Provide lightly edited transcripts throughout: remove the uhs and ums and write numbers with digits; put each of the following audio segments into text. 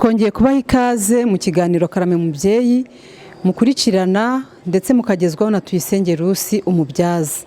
twongeye kubaha ikaze mu kiganiro Karame Mubyeyi mukurikirana ndetse mukagezwaho na Tuyisenge Rusi umubyaza.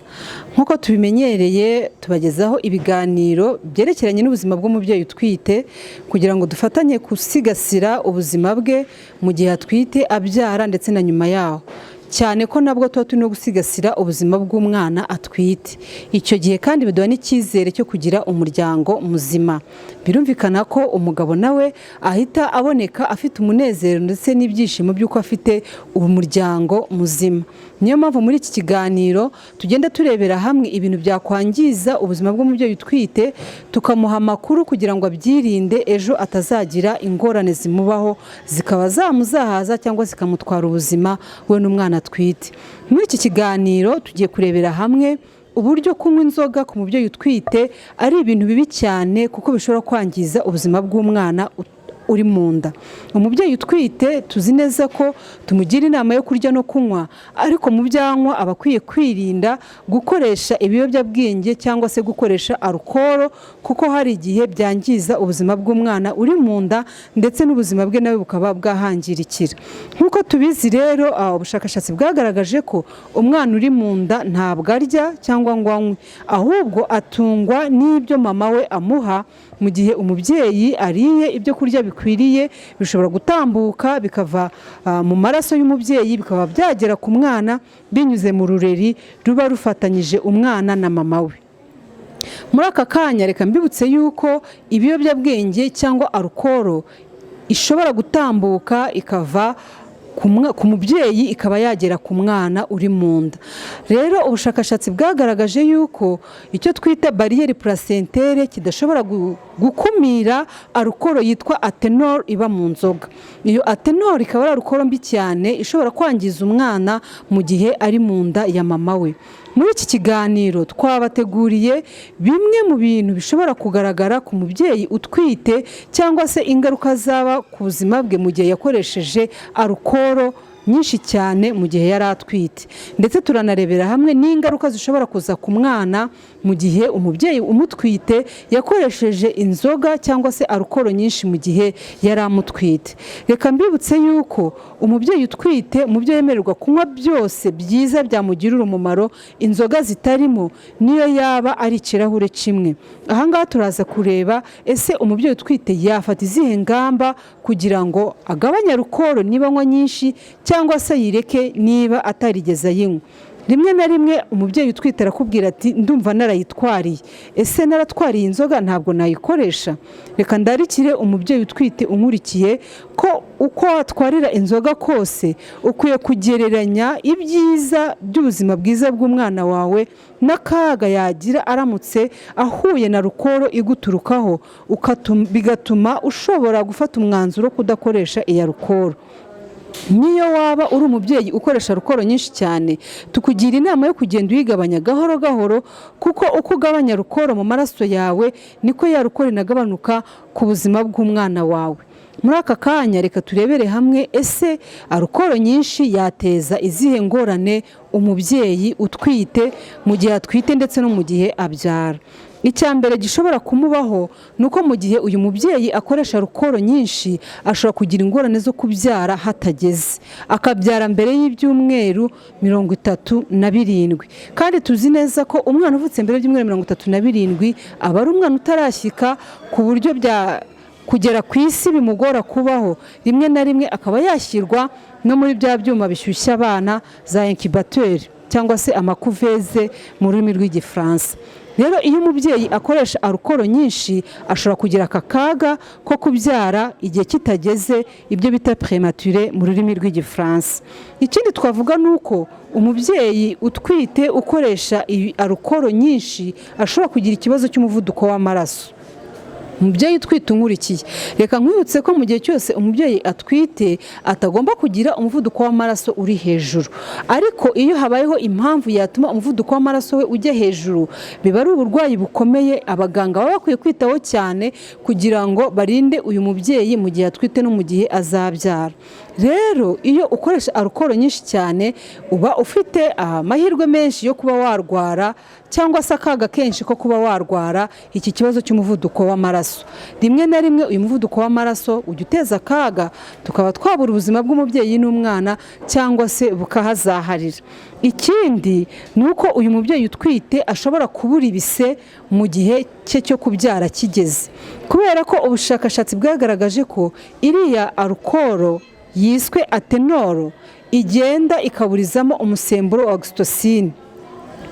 Nkuko tubimenyereye tubagezaho ibiganiro byerekeranye n'ubuzima bw'umubyeyi utwite kugira ngo dufatanye gusigasira ubuzima bwe mu gihe atwite, abyara ndetse na nyuma yaho, cyane ko nabwo tuba turi no gusigasira ubuzima bw'umwana atwite. Icyo gihe kandi biduha n'icyizere cyo kugira umuryango muzima. Birumvikana ko umugabo nawe ahita aboneka afite umunezero ndetse n'ibyishimo by'uko afite umuryango muzima. Niyo mpamvu muri iki kiganiro tugenda turebera hamwe ibintu byakwangiza ubuzima bw'umubyeyi utwite, tukamuha amakuru kugira ngo abyirinde ejo atazagira ingorane zimubaho zikaba zamuzahaza cyangwa zikamutwara ubuzima we n'umwana atwite. Muri iki kiganiro tugiye kurebera hamwe uburyo kunywa inzoga ku mubyeyi utwite ari ibintu bibi cyane kuko bishobora kwangiza ubuzima bw'umwana uri mu nda. Umubyeyi utwite tuzi neza ko tumugira inama yo kurya no kunywa, ariko mu byanywa aba akwiye kwirinda gukoresha ibiyobyabwenge cyangwa se gukoresha alukoro, kuko hari igihe byangiza ubuzima bw'umwana uri mu nda ndetse n'ubuzima bwe nawe bukaba bwahangirikira. Nk'uko tubizi rero, ubushakashatsi bwagaragaje ko umwana uri mu nda ntabwo arya cyangwa ngo anywe, ahubwo atungwa n'ibyo mama we amuha. Mu gihe umubyeyi ariye ibyo kurya bikwiriye, bishobora gutambuka bikava mu maraso y'umubyeyi bikaba byagera ku mwana binyuze mu rureri ruba rufatanyije umwana na mama we. Muri aka kanya reka mbibutse yuko ibiyobyabwenge cyangwa alukoro ishobora gutambuka ikava ku mubyeyi ikaba yagera ku mwana uri mu nda. Rero ubushakashatsi bwagaragaje yuko icyo twita bariyeri placentere kidashobora gukumira alukoro yitwa atenol iba mu nzoga. Iyo atenol ikaba ari alukoro mbi cyane ishobora kwangiza umwana mu gihe ari mu nda ya mama we. Muri iki kiganiro twabateguriye bimwe mu bintu bishobora kugaragara ku mubyeyi utwite cyangwa se ingaruka zaba ku buzima bwe mu gihe yakoresheje alukoro nyinshi cyane mu gihe yari atwite, ndetse turanarebera hamwe n'ingaruka zishobora kuza ku mwana mu gihe umubyeyi umutwite yakoresheje inzoga cyangwa se alukoro nyinshi mu gihe yari amutwite. Reka mbibutse yuko umubyeyi utwite mu byo yemererwa kunywa byose byiza byamugirira umumaro, inzoga zitarimo niyo yaba ari ikirahure kimwe. Aha ngaha turaza kureba ese umubyeyi utwite yafata izihe ngamba kugira ngo agabanye alukoro niba anywa nyinshi cyangwa se yireke niba atarigeze ayinywa. Rimwe na rimwe umubyeyi utwite arakubwira ati ndumva narayitwariye, ese naratwariye inzoga ntabwo nayikoresha. Reka ndarikire umubyeyi utwite unkurikiye ko uko watwarira inzoga kose ukwiye kugereranya ibyiza by'ubuzima bwiza bw'umwana wawe n'akaga yagira aramutse ahuye na alukoro iguturukaho, bigatuma ushobora gufata umwanzuro wo kudakoresha iyi alukoro. Niyo waba uri umubyeyi ukoresha alukoro nyinshi cyane, tukugira inama yo kugenda uyigabanya gahoro gahoro, kuko uko ugabanya alukoro mu maraso yawe niko ya alukoro inagabanuka ku buzima bw'umwana wawe. Muri aka kanya reka turebere hamwe ese alukoro nyinshi yateza izihe ngorane umubyeyi utwite mu gihe atwite ndetse no mu gihe abyara. Icya mbere gishobora kumubaho ni uko mu gihe uyu mubyeyi akoresha alukoro nyinshi ashobora kugira ingorane zo kubyara hatageze, akabyara mbere y'ibyumweru 37. Kandi tuzi neza ko umwana uvutse mbere y'ibyumweru 37 aba ari umwana utarashyika ku buryo kugera ku isi bimugora kubaho. Rimwe na rimwe akaba yashyirwa no muri bya byuma bishyushya abana za incubateur cyangwa se amakuveze mu rurimi rw'igifaransa. Rero iyo umubyeyi akoresha alukoro nyinshi ashobora kugira aka kaga ko kubyara igihe kitageze, ibyo bita premature mu rurimi rw'igifaransa. Ikindi twavuga ni uko umubyeyi utwite ukoresha alukoro nyinshi ashobora kugira ikibazo cy'umuvuduko w'amaraso. Umubyeyi utwite unkurikiye, reka nkwibutse ko mu gihe cyose umubyeyi atwite atagomba kugira umuvuduko w'amaraso uri hejuru, ariko iyo habayeho impamvu yatuma umuvuduko w'amaraso we ujya hejuru, biba ari uburwayi bukomeye abaganga baba bakwiye kwitaho cyane kugira ngo barinde uyu mubyeyi mu gihe atwite no mu gihe azabyara. Rero iyo ukoresha alukoro nyinshi cyane uba ufite amahirwe menshi yo kuba warwara cyangwa se akaga kenshi ko kuba warwara iki kibazo cy'umuvuduko w'amaraso. Rimwe na rimwe uyu muvuduko w'amaraso ujya uteza akaga, tukaba twabura ubuzima bw'umubyeyi n'umwana cyangwa se bukahazaharira. Ikindi ni uko uyu mubyeyi utwite ashobora kubura ibise mu gihe cye cyo kubyara kigeze, kubera ko ubushakashatsi bwagaragaje ko iriya alukoro yiswe atenoro igenda ikaburizamo umusemburo wa oxytocin.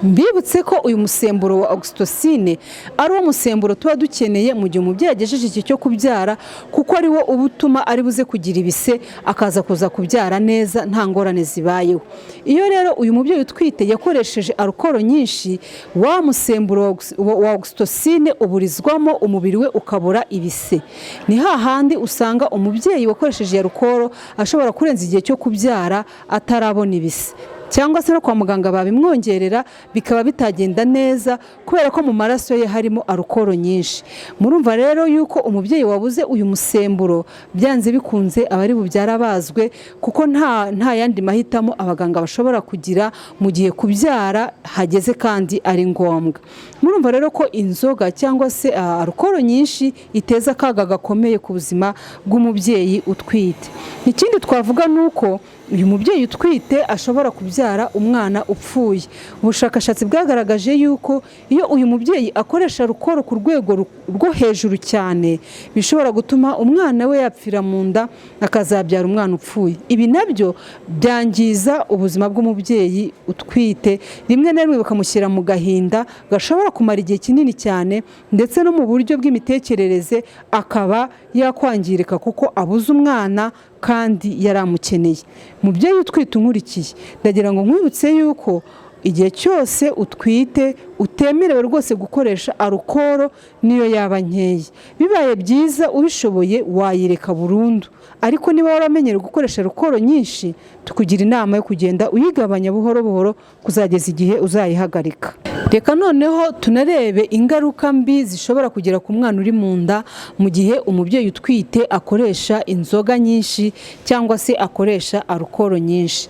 Mbibutse ko uyu musemburo wa oxytocin ari wo musemburo tuba dukeneye mu gihe umubyeyi agejeje igihe cyo kubyara, kuko ari wo uba utuma ari buze kugira ibise akaza kuza kubyara neza nta ngorane zibayeho. Iyo rero uyu mubyeyi utwite yakoresheje alukoro nyinshi, wa musemburo wa oxytocin uburizwamo, umubiri we ukabura ibise. Ni hahandi usanga umubyeyi wakoresheje alukoro ashobora kurenza igihe cyo kubyara atarabona ibise, cyangwa se no kwa muganga babimwongerera bikaba bitagenda neza kubera ko mu maraso ye harimo alukoro nyinshi. Murumva rero yuko umubyeyi wabuze uyu musemburo byanze bikunze abari bubyara bazwe, kuko nta yandi mahitamo abaganga bashobora kugira mu gihe kubyara hageze kandi ari ngombwa. Murumva rero ko inzoga cyangwa se alukoro nyinshi iteza akaga gakomeye ku buzima bw'umubyeyi utwite. Ikindi twavuga ni uko uyu mubyeyi utwite ashobora kubyara umwana upfuye. Ubushakashatsi bwagaragaje yuko iyo uyu mubyeyi akoresha alukoro ku rwego rwo hejuru cyane, bishobora gutuma umwana we yapfira mu nda akazabyara umwana upfuye. Ibi nabyo byangiza ubuzima bw'umubyeyi utwite, rimwe na rimwe bakamushyira mu gahinda gashobora kumara igihe kinini cyane, ndetse no mu buryo bw'imitekerereze akaba yakwangirika kuko abuze umwana kandi yaramukeneye. Mubyeyi utwite unkurikiye, ndagira ngo nkwibutse yuko igihe cyose utwite utemerewe rwose gukoresha alukoro niyo yaba nkeya. Bibaye byiza ubishoboye wayireka burundu, ariko niba waramenyereye gukoresha alukoro nyinshi, tukugira inama yo kugenda uyigabanya buhoro buhoro kuzageza igihe uzayihagarika. Reka noneho tunarebe ingaruka mbi zishobora kugera ku mwana uri mu nda mu gihe umubyeyi utwite akoresha inzoga nyinshi cyangwa se akoresha alukoro nyinshi.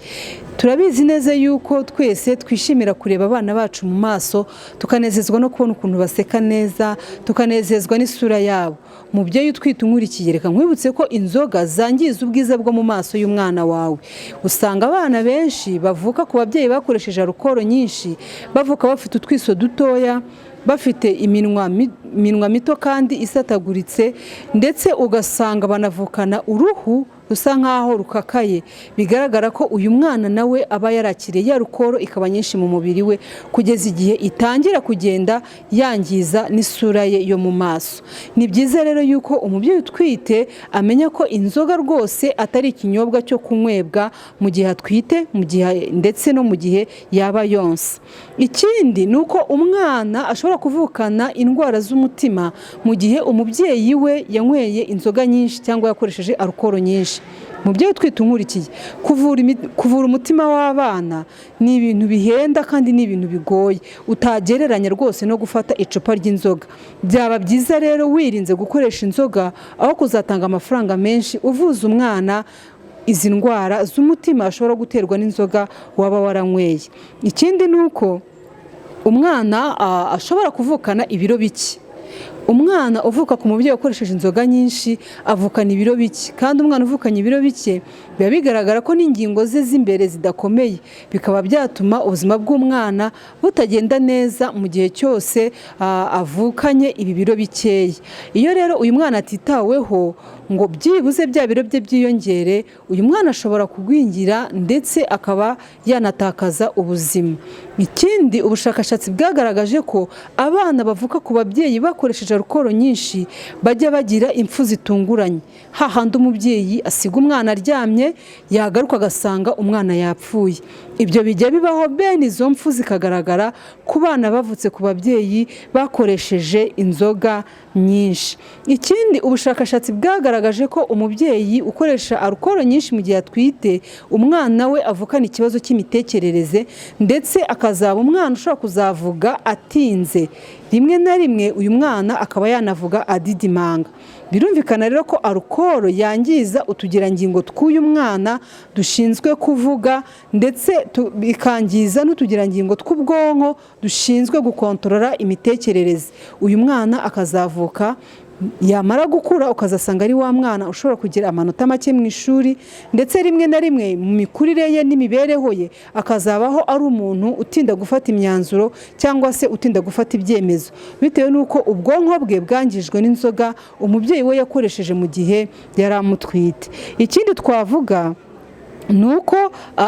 Turabizi neza yuko twese twishimira kureba abana bacu mu maso, tukanezezwa no kubona ukuntu baseka neza, tukanezezwa n'isura yabo. Mubyeyi utwite unkurikiye, reka nkwibutse ko inzoga zangiza ubwiza bwo mu maso y'umwana wawe. Usanga abana benshi bavuka ku babyeyi bakoresheje alukoro nyinshi, bavuka bafite utwiso dutoya, bafite iminwa mito kandi isataguritse, ndetse ugasanga banavukana uruhu rusa nkaho rukakaye. Bigaragara ko uyu mwana nawe aba yarakiriye ya alukoro ikaba nyinshi mu mubiri we, kugeza igihe itangira kugenda yangiza n'isura ye yo mu maso. Ni byiza rero yuko umubyeyi utwite amenya ko inzoga rwose atari ikinyobwa cyo kunywebwa mu gihe atwite, ndetse no mu gihe yaba yonsa. Ikindi ni uko umwana ashobora kuvukana indwara z'umutima mu gihe umubyeyi we yanyweye inzoga nyinshi cyangwa yakoresheje alukoro nyinshi. Mubyeyi utwite unkurikiye, kuvura umutima w'abana ni ibintu bihenda kandi ni ibintu bigoye, utagereranya rwose no gufata icupa ry'inzoga. Byaba byiza rero wirinze gukoresha inzoga aho kuzatanga amafaranga menshi uvuza umwana izi ndwara z'umutima ashobora guterwa n'inzoga waba waranyweye. Ikindi ni uko umwana ashobora kuvukana ibiro bike. Umwana uvuka ku mubyeyi ukoresheje inzoga nyinshi avukana ibiro bike, kandi umwana uvukanye ibiro bike biba bigaragara ko n'ingingo ze z'imbere zidakomeye, bikaba byatuma ubuzima bw'umwana butagenda neza mu gihe cyose avukanye ibi biro bikeya. Iyo rero uyu mwana atitaweho ngo byibuze bya biro bye byiyongere, uyu mwana ashobora kugwingira ndetse akaba yanatakaza ubuzima. Ikindi, ubushakashatsi bwagaragaje ko abana bavuka ku babyeyi bakoresheje alukoro nyinshi bajya bagira impfu zitunguranye. Hahandi umubyeyi asiga umwana aryamye, yagaruka agasanga umwana yapfuye. Ibyo bijya bibaho, bene izo mpfu zikagaragara ku bana bavutse ku babyeyi bakoresheje inzoga nyinshi. Ikindi, ubushakashatsi bwagaragaje ko umubyeyi ukoresha alukoro nyinshi mu gihe atwite, umwana we avukana ikibazo cy'imitekerereze, ndetse akazaba umwana ushobora kuzavuga atinze. Rimwe na rimwe uyu mwana akaba yanavuga adidimanga. birumvikana rero ko alukoro yangiza utugirangingo tw'uyu mwana dushinzwe kuvuga, ndetse bikangiza n'utugirangingo tw'ubwonko dushinzwe gukontorora imitekerereze. Uyu mwana akazavuka, yamara gukura ukazasanga ari wa mwana ushobora kugira amanota make mu ishuri, ndetse rimwe na rimwe mu mikurire ye n'imibereho ye akazabaho ari umuntu utinda gufata imyanzuro cyangwa se utinda gufata ibyemezo, bitewe n'uko ubwonko bwe bwangijwe n'inzoga umubyeyi we yakoresheje mu gihe yari amutwite. Ikindi twavuga nuko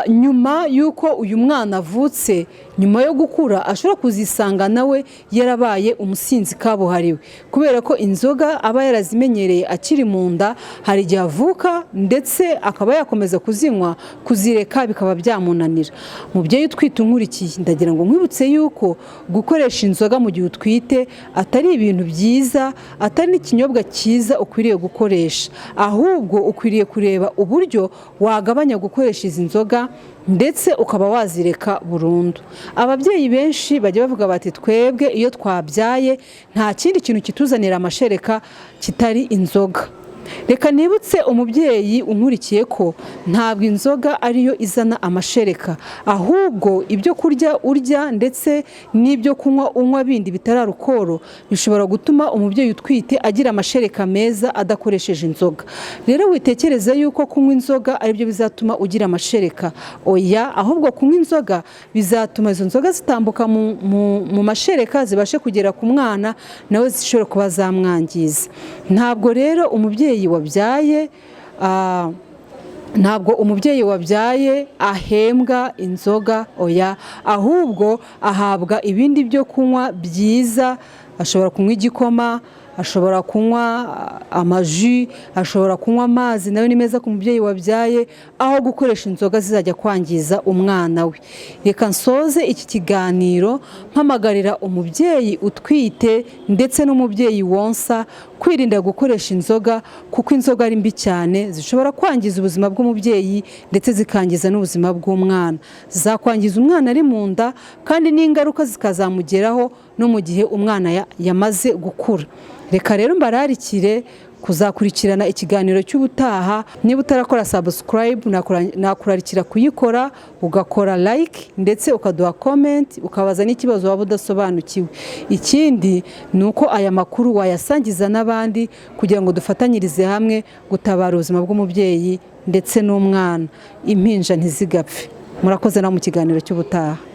nyuma yuko uyu mwana avutse, nyuma yo gukura ashobora kuzisanga nawe yarabaye umusinzi kabuhariwe, kubera ko inzoga aba yarazimenyereye akiri mu nda, hari igihe avuka ndetse akaba yakomeza kuzinywa, kuzireka bikaba byamunanira. Mubyeyi utwite unkurikiye, ndagira ngo nkwibutse yuko gukoresha inzoga mu gihe utwite atari ibintu byiza, atari n'ikinyobwa cyiza ukwiriye gukoresha, ahubwo ukwiriye kureba uburyo wagabanya gukoresha izi nzoga ndetse ukaba wazireka burundu. Ababyeyi benshi bajya bavuga bati twebwe iyo twabyaye nta kindi kintu kituzanira amashereka kitari inzoga. Reka nibutse umubyeyi unkurikiye ko ntabwo inzoga ariyo izana amashereka, ahubwo ibyo kurya urya ndetse n'ibyo kunywa unywa bindi bitari alukoro bishobora gutuma umubyeyi utwite agira amashereka meza adakoresheje inzoga. Rero witekereza yuko kunywa inzoga aribyo bizatuma ugira amashereka. Oya, ahubwo kunywa inzoga bizatuma izo nzoga zitambuka mu mashereka zibashe kugera ku mwana, nawe zishobora kuba zamwangiza. Ntabwo umubyeyi wabyaye ahembwa inzoga, oya, ahubwo ahabwa ibindi byo kunywa byiza. Ashobora kunywa igikoma, ashobora kunywa amaji, ashobora kunywa amazi, nayo ni meza ku mubyeyi wabyaye, aho gukoresha inzoga zizajya kwangiza umwana we. Reka nsoze iki kiganiro mpamagarira umubyeyi utwite ndetse n'umubyeyi wonsa kwirinda gukoresha inzoga, kuko inzoga ari mbi cyane, zishobora kwangiza ubuzima bw'umubyeyi ndetse zikangiza n'ubuzima bw'umwana. Zakwangiza umwana ari mu nda, kandi n'ingaruka zikazamugeraho no mu gihe umwana yamaze gukura. Reka rero mbararikire kuzakurikirana ikiganiro cy'ubutaha. Niba utarakora subscribe, nakurarikira kuyikora, ugakora like ndetse ukaduha comment, ukabaza n'ikibazo waba udasobanukiwe. Ikindi ni uko aya makuru wayasangiza n'abandi kugira ngo dufatanyirize hamwe gutabara ubuzima bw'umubyeyi ndetse n'umwana, impinja ntizigapfe. Murakoze na mu kiganiro cy'ubutaha.